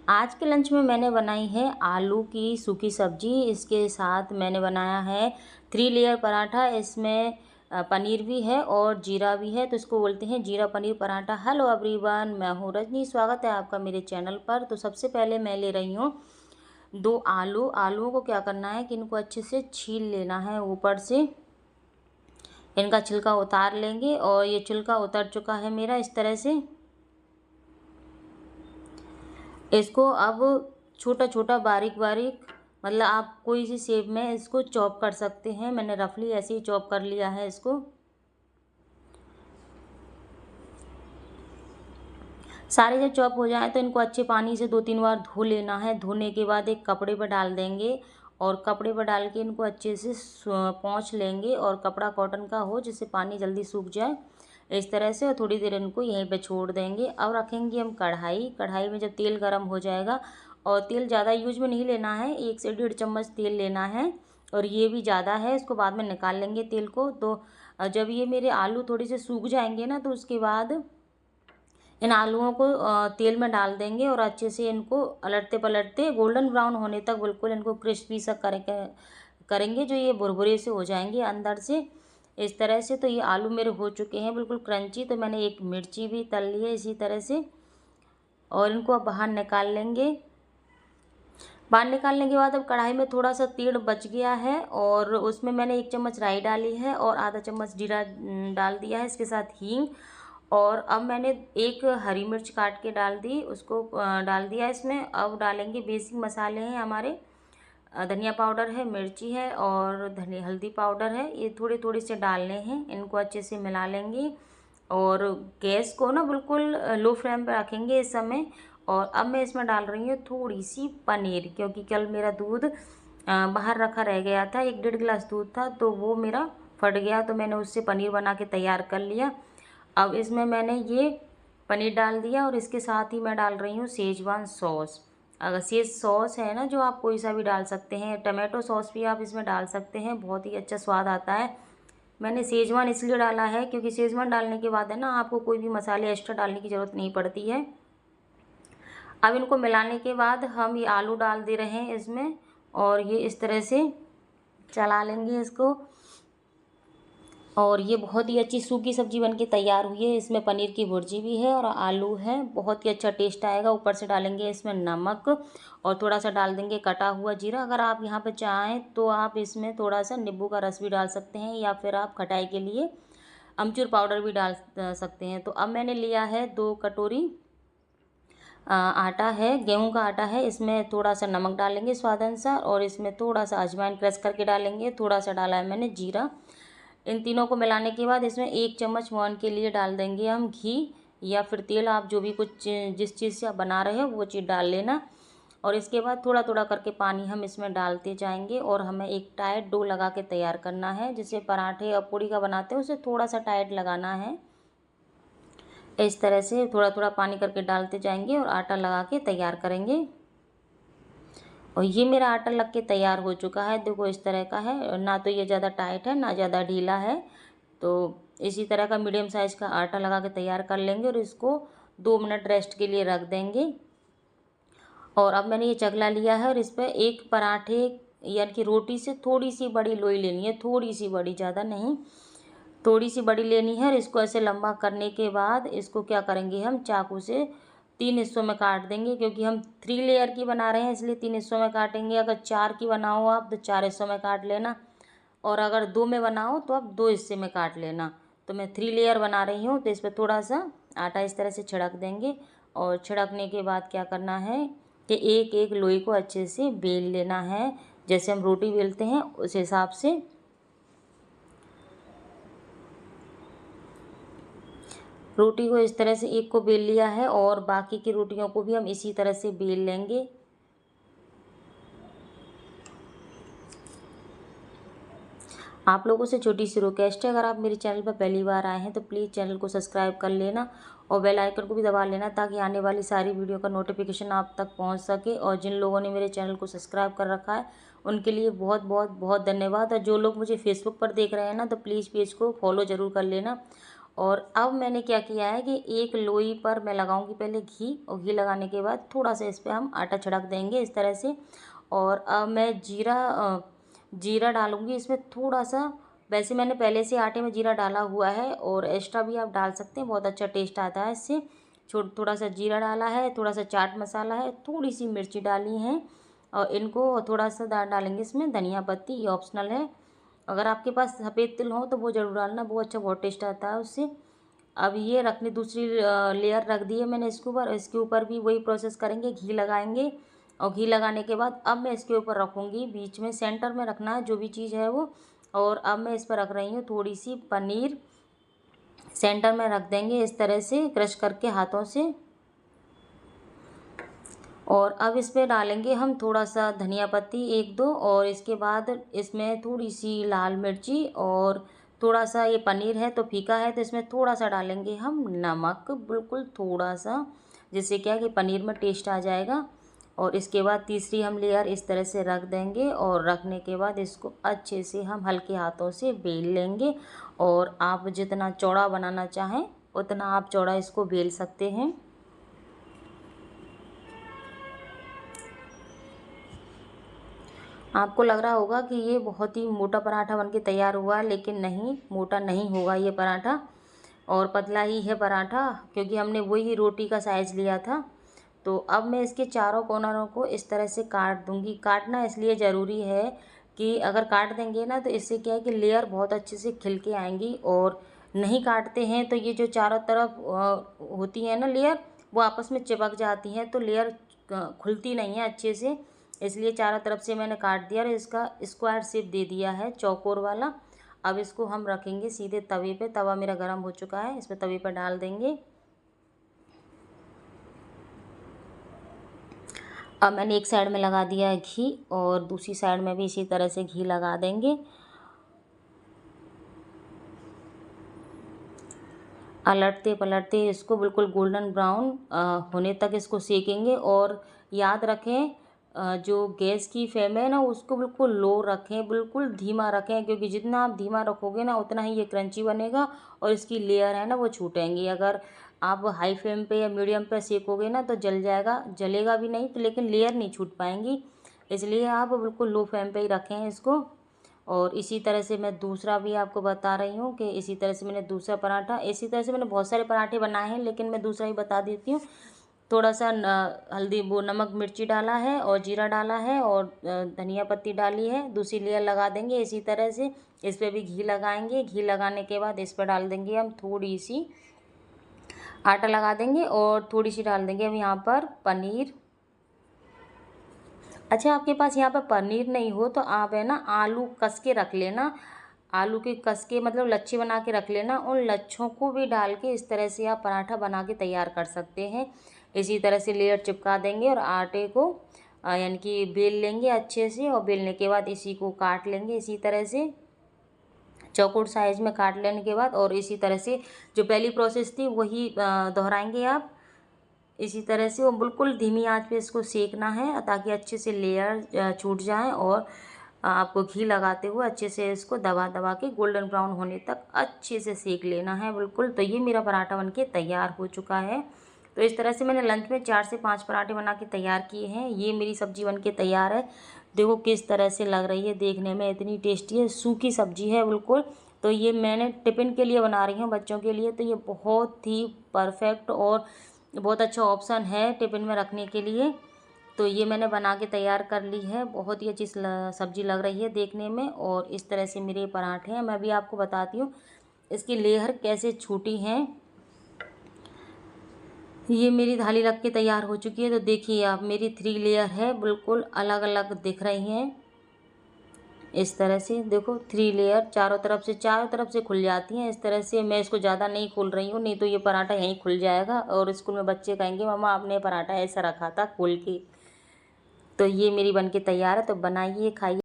आज के लंच में मैंने बनाई है आलू की सूखी सब्जी। इसके साथ मैंने बनाया है 3 लेयर पराठा। इसमें पनीर भी है और जीरा भी है, तो इसको बोलते हैं जीरा पनीर पराठा। हेलो एवरीवन, मैं हूँ रजनी, स्वागत है आपका मेरे चैनल पर। तो सबसे पहले मैं ले रही हूँ 2 आलू। आलूओं को क्या करना है कि इनको अच्छे से छील लेना है, ऊपर से इनका छिलका उतार लेंगे। और ये छिलका उतर चुका है मेरा इस तरह से। इसको अब छोटा छोटा बारीक बारीक, मतलब आप कोई सी शेप में इसको चॉप कर सकते हैं। मैंने रफली ऐसे ही चॉप कर लिया है इसको। सारे जब चॉप हो जाए तो इनको अच्छे पानी से 2-3 बार धो लेना है। धोने के बाद एक कपड़े पर डाल देंगे और कपड़े पर डाल के इनको अच्छे से पोंछ लेंगे। और कपड़ा कॉटन का हो जिससे पानी जल्दी सूख जाए, इस तरह से। और थोड़ी देर इनको यहीं पे छोड़ देंगे। अब रखेंगे हम कढ़ाई में जब तेल गर्म हो जाएगा, और तेल ज़्यादा यूज में नहीं लेना है, 1 से 1.5 चम्मच तेल लेना है। और ये भी ज़्यादा है, इसको बाद में निकाल लेंगे तेल को। तो जब ये मेरे आलू थोड़े से सूख जाएंगे ना, तो उसके बाद इन आलूओं को तेल में डाल देंगे और अच्छे से इनको अलटते पलटते गोल्डन ब्राउन होने तक बिल्कुल इनको क्रिस्पी सा करेंगे, जो ये भुरभुरे से हो जाएंगे अंदर से, इस तरह से। तो ये आलू मेरे हो चुके हैं बिल्कुल क्रंची। तो मैंने एक मिर्ची भी तल ली है इसी तरह से, और इनको अब बाहर निकाल लेंगे। बाहर निकालने के बाद अब कढ़ाई में थोड़ा सा तेल बच गया है, और उसमें मैंने 1 चम्मच राई डाली है और आधा चम्मच जीरा डाल दिया है, इसके साथ हींग। और अब मैंने एक हरी मिर्च काट के डाल दी, उसको डाल दिया इसमें। अब डालेंगे बेसिक मसाले हैं हमारे, धनिया पाउडर है, मिर्ची है और हल्दी पाउडर है। ये थोड़े थोड़े से डालने हैं, इनको अच्छे से मिला लेंगे। और गैस को ना बिल्कुल लो फ्लेम पे रखेंगे इस समय। और अब मैं इसमें डाल रही हूँ थोड़ी सी पनीर, क्योंकि कल मेरा दूध बाहर रखा रह गया था, 1-1.5 गिलास दूध था, तो वो मेरा फट गया। तो मैंने उससे पनीर बना के तैयार कर लिया। अब इसमें मैंने ये पनीर डाल दिया, और इसके साथ ही मैं डाल रही हूँ शेजवान सॉस। अगर शेज सॉस है ना, जो आप कोई सा भी डाल सकते हैं, टमाटो सॉस भी आप इसमें डाल सकते हैं, बहुत ही अच्छा स्वाद आता है। मैंने शेजवान इसलिए डाला है क्योंकि शेजवान डालने के बाद है ना, आपको कोई भी मसाले एक्स्ट्रा डालने की ज़रूरत नहीं पड़ती है। अब इनको मिलाने के बाद हम ये आलू डाल दे रहे हैं इसमें, और ये इस तरह से चला लेंगे इसको। और ये बहुत ही अच्छी सूखी सब्जी बनके तैयार हुई है। इसमें पनीर की भुर्जी भी है और आलू है, बहुत ही अच्छा टेस्ट आएगा। ऊपर से डालेंगे इसमें नमक, और थोड़ा सा डाल देंगे कटा हुआ जीरा। अगर आप यहाँ पे चाहें तो आप इसमें थोड़ा सा नींबू का रस भी डाल सकते हैं, या फिर आप खटाई के लिए अमचूर पाउडर भी डाल सकते हैं। तो अब मैंने लिया है 2 कटोरी आटा है, गेहूं का आटा है। इसमें थोड़ा सा नमक डालेंगे स्वाद अनुसार, और इसमें थोड़ा सा अजवाइन क्रश करके डालेंगे। थोड़ा सा डाला है मैंने जीरा। इन तीनों को मिलाने के बाद इसमें 1 चम्मच मोहन के लिए डाल देंगे हम घी, या फिर तेल, आप जो भी कुछ जिस चीज़ से आप बना रहे हो वो चीज़ डाल लेना। और इसके बाद थोड़ा थोड़ा करके पानी हम इसमें डालते जाएंगे, और हमें एक टाइट डो लगा के तैयार करना है। जैसे पराठे और पूड़ी का बनाते हैं, उसे थोड़ा सा टाइट लगाना है। इस तरह से थोड़ा थोड़ा पानी करके डालते जाएंगे और आटा लगा के तैयार करेंगे। और ये मेरा आटा लग के तैयार हो चुका है, देखो इस तरह का है, ना तो ये ज़्यादा टाइट है ना ज़्यादा ढीला है। तो इसी तरह का मीडियम साइज़ का आटा लगा के तैयार कर लेंगे, और इसको 2 मिनट रेस्ट के लिए रख देंगे। और अब मैंने ये चकला लिया है, और इस पर एक पराठे यानी कि रोटी से थोड़ी सी बड़ी लोई लेनी है, थोड़ी सी बड़ी, ज़्यादा नहीं, थोड़ी सी बड़ी लेनी है। और इसको ऐसे लंबा करने के बाद इसको क्या करेंगे, हम चाकू से 3 हिस्सों में काट देंगे, क्योंकि हम 3 लेयर की बना रहे हैं इसलिए 3 हिस्सों में काटेंगे। अगर 4 की बनाओ आप तो 4 हिस्सों में काट लेना, और अगर 2 में बनाओ तो आप 2 हिस्से में काट लेना। तो मैं 3 लेयर बना रही हूँ, तो इस पर थोड़ा सा आटा इस तरह से छिड़क देंगे। और छिड़कने के बाद क्या करना है कि एक एक लोई को अच्छे से बेल लेना है, जैसे हम रोटी बेलते हैं उस हिसाब से। रोटी को इस तरह से एक को बेल लिया है, और बाकी की रोटियों को भी हम इसी तरह से बेल लेंगे। आप लोगों से छोटी सी रिक्वेस्ट है, अगर आप मेरे चैनल पर पहली बार आए हैं तो प्लीज़ चैनल को सब्सक्राइब कर लेना, और बेल आइकन को भी दबा लेना, ताकि आने वाली सारी वीडियो का नोटिफिकेशन आप तक पहुंच सके। और जिन लोगों ने मेरे चैनल को सब्सक्राइब कर रखा है उनके लिए बहुत बहुत बहुत धन्यवाद। और जो लोग मुझे फेसबुक पर देख रहे हैं ना, तो प्लीज़ पेज को फॉलो ज़रूर कर लेना। और अब मैंने क्या किया है कि एक लोई पर मैं लगाऊंगी पहले घी, और घी लगाने के बाद थोड़ा सा इस पर हम आटा छिड़क देंगे इस तरह से। और अब मैं जीरा डालूंगी इसमें थोड़ा सा। वैसे मैंने पहले से आटे में जीरा डाला हुआ है, और एक्स्ट्रा भी आप डाल सकते हैं, बहुत अच्छा टेस्ट आता है इससे। थोड़ा सा जीरा डाला है, थोड़ा सा चाट मसाला है, थोड़ी सी मिर्ची डाली है, और इनको थोड़ा सा डालेंगे इसमें धनिया पत्ती, ये ऑप्शनल है। अगर आपके पास सफ़ेद तिल हो तो वो ज़रूर डालना, वो अच्छा बहुत टेस्ट आता है उससे। अब ये रखने दूसरी लेयर रख दी है मैंने इसके ऊपर। इसके ऊपर भी वही प्रोसेस करेंगे, घी लगाएंगे, और घी लगाने के बाद अब मैं इसके ऊपर रखूँगी, बीच में सेंटर में रखना है जो भी चीज़ है वो। और अब मैं इस पर रख रही हूँ थोड़ी सी पनीर, सेंटर में रख देंगे इस तरह से क्रश करके हाथों से। और अब इस पर डालेंगे हम थोड़ा सा धनिया पत्ती 1-2, और इसके बाद इसमें थोड़ी सी लाल मिर्ची, और थोड़ा सा ये पनीर है तो फीका है तो इसमें थोड़ा सा डालेंगे हम नमक, बिल्कुल थोड़ा सा, जिससे क्या है कि पनीर में टेस्ट आ जाएगा। और इसके बाद तीसरी हम लेयर इस तरह से रख देंगे, और रखने के बाद इसको अच्छे से हम हल्के हाथों से बेल लेंगे। और आप जितना चौड़ा बनाना चाहें उतना आप चौड़ा इसको बेल सकते हैं। आपको लग रहा होगा कि ये बहुत ही मोटा पराठा बनके तैयार हुआ है, लेकिन नहीं, मोटा नहीं होगा ये पराठा, और पतला ही है पराठा, क्योंकि हमने वही रोटी का साइज़ लिया था। तो अब मैं इसके चारों कॉर्नरों को इस तरह से काट दूंगी। काटना इसलिए ज़रूरी है कि अगर काट देंगे ना तो इससे क्या है कि लेयर बहुत अच्छे से खिल के आएंगी, और नहीं काटते हैं तो ये जो चारों तरफ होती है ना लेयर, वो आपस में चिपक जाती हैं, तो लेयर खुलती नहीं है अच्छे से। इसलिए चारों तरफ से मैंने काट दिया और इसका स्क्वायर शेप दे दिया है, चौकोर वाला। अब इसको हम रखेंगे सीधे तवे पे। तवा मेरा गर्म हो चुका है, इस पर तवे पर डाल देंगे। अब मैंने एक साइड में लगा दिया है घी, और दूसरी साइड में भी इसी तरह से घी लगा देंगे। पलटते पलटते इसको बिल्कुल गोल्डन ब्राउन होने तक इसको सेकेंगे। और याद रखें, जो गैस की फ्लेम है ना उसको बिल्कुल लो रखें, बिल्कुल धीमा रखें, क्योंकि जितना आप धीमा रखोगे ना उतना ही ये क्रंची बनेगा, और इसकी लेयर है ना वो छूटेंगी। अगर आप हाई फ्लेम पे या मीडियम पे सेकोगे ना तो जल जाएगा, जलेगा भी नहीं तो, लेकिन लेयर नहीं छूट पाएंगी। इसलिए आप बिल्कुल लो फ्लेम पे ही रखें इसको। और इसी तरह से मैं दूसरा भी आपको बता रही हूँ कि इसी तरह से मैंने दूसरा पराठा, इसी तरह से मैंने बहुत सारे पराठे बनाए हैं, लेकिन मैं दूसरा ही बता देती हूँ। थोड़ा सा हल्दी, वो नमक मिर्ची डाला है, और जीरा डाला है, और धनिया पत्ती डाली है। दूसरी लेयर लगा देंगे इसी तरह से। इस पर भी घी लगाएंगे। घी लगाने के बाद इस पर डाल देंगे हम थोड़ी सी आटा लगा देंगे, और थोड़ी सी डाल देंगे हम यहाँ पर पनीर। अच्छा, आपके पास यहाँ पर पनीर नहीं हो तो आप है ना आलू कस के रख लेना। आलू के कस के मतलब लच्छे बना के रख लेना। उन लच्छों को भी डाल के इस तरह से आप पराठा बना के तैयार कर सकते हैं। इसी तरह से लेयर चिपका देंगे, और आटे को यानी कि बेल लेंगे अच्छे से, और बेलने के बाद इसी को काट लेंगे इसी तरह से चौकोर साइज में काट लेने के बाद। और इसी तरह से जो पहली प्रोसेस थी वही दोहराएंगे आप इसी तरह से। वो बिल्कुल धीमी आंच पे इसको सेकना है ताकि अच्छे से लेयर छूट जाए, और आपको घी लगाते हुए अच्छे से इसको दबा दबा के गोल्डन ब्राउन होने तक अच्छे से सेक लेना है बिल्कुल। तो ये मेरा पराठा बनके तैयार हो चुका है। तो इस तरह से मैंने लंच में 4 से 5 पराठे बना के तैयार किए हैं। ये मेरी सब्जी बनके तैयार है। देखो किस तरह से लग रही है, देखने में इतनी टेस्टी है, सूखी सब्जी है बिल्कुल। तो ये मैंने टिफ़िन के लिए बना रही हूँ, बच्चों के लिए। तो ये बहुत ही परफेक्ट और बहुत अच्छा ऑप्शन है टिफ़िन में रखने के लिए। तो ये मैंने बना के तैयार कर ली है। बहुत ही अच्छी सब्जी लग रही है देखने में। और इस तरह से मेरे पराठे हैं। मैं भी आपको बताती हूँ इसकी लेयर कैसे छूटी हैं। ये मेरी थाली रख के तैयार हो चुकी है। तो देखिए आप, मेरी 3 लेयर है, बिल्कुल अलग अलग दिख रही हैं। इस तरह से देखो 3 लेयर चारों तरफ से खुल जाती हैं। इस तरह से मैं इसको ज़्यादा नहीं खोल रही हूँ, नहीं तो ये पराठा यहीं खुल जाएगा, और स्कूल में बच्चे कहेंगे मम्मा आपने पराठा ऐसा रखा था खोल के। तो ये मेरी बनके तैयार है। तो बनाइए, खाइए।